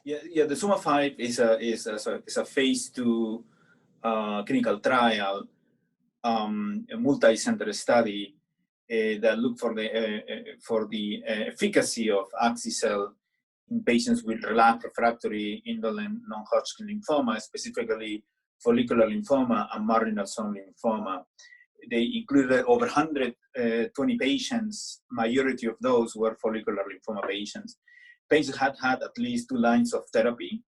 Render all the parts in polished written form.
Yeah. The ZUMA-5 is a phase II clinical trial, a multi-center study that looked for the efficacy of axi-cel in patients with relapsed refractory indolent non-Hodgkin lymphoma, specifically follicular lymphoma and marginal zone lymphoma. They included over 120 patients. Majority of those were follicular lymphoma patients. Patients had at least 2 lines of therapy,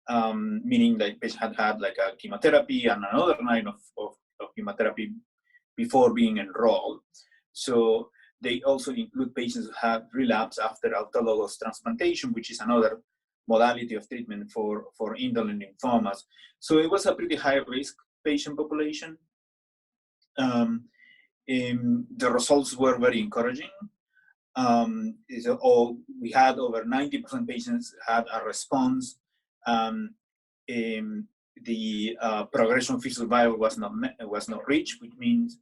meaning that patient had like a chemotherapy and another line of chemotherapy before being enrolled. So they also include patients who had relapse after autologous transplantation, which is another modality of treatment for indolent lymphomas. So it was a pretty high-risk patient population. The results were very encouraging. We had over 90% patients had a response. The progression-free survival was not reached, which means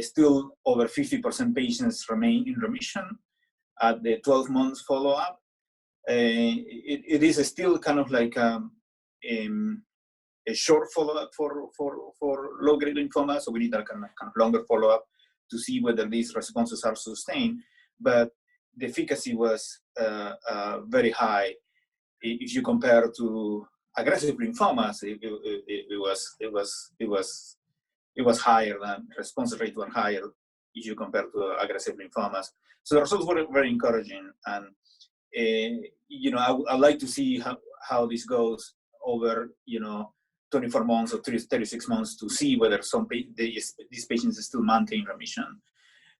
still over 50% patients remain in remission at the 12 months follow-up. It is still kind of like a short follow-up for low-grade lymphoma, so we need a kind of longer follow-up to see whether these responses are sustained. But the efficacy was very high. If you compare to aggressive lymphomas, it was higher than response rate were higher if you compare to aggressive lymphomas. So the results were very encouraging, and I'd like to see how this goes over 24 months or 36 months to see whether these patients still maintain remission.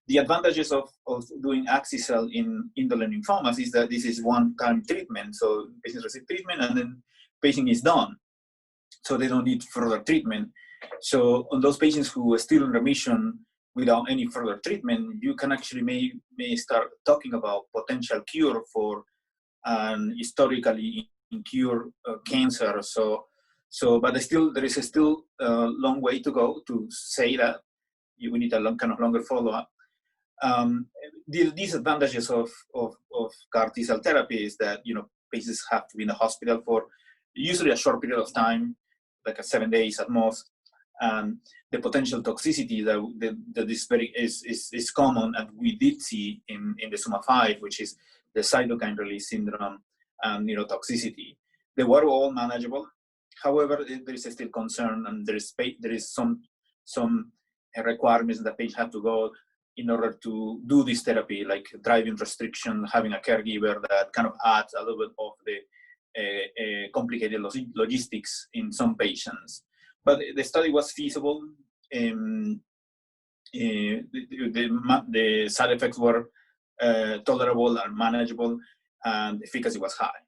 The advantages of doing axi-cel in indolent lymphomas is that this is one-time treatment. So patients receive treatment and then patient is done. So they don't need further treatment. So on those patients who are still in remission without any further treatment, you can actually may start talking about potential cure for an historically incurable cancer. But there is still a long way to go to say that we need a longer follow-up. The disadvantages of CAR T-cell therapy is that patients have to be in the hospital for usually a short period of time, like 7 days at most, and the potential toxicity that is common, and we did see in the ZUMA-5, which is the cytokine release syndrome and toxicity. They were all manageable. However, there is still concern, and there is some requirements that patients have to go in order to do this therapy, like driving restriction, having a caregiver, that kind of adds a little bit of the complicated logistics in some patients. But the study was feasible. The side effects were tolerable and manageable, and efficacy was high.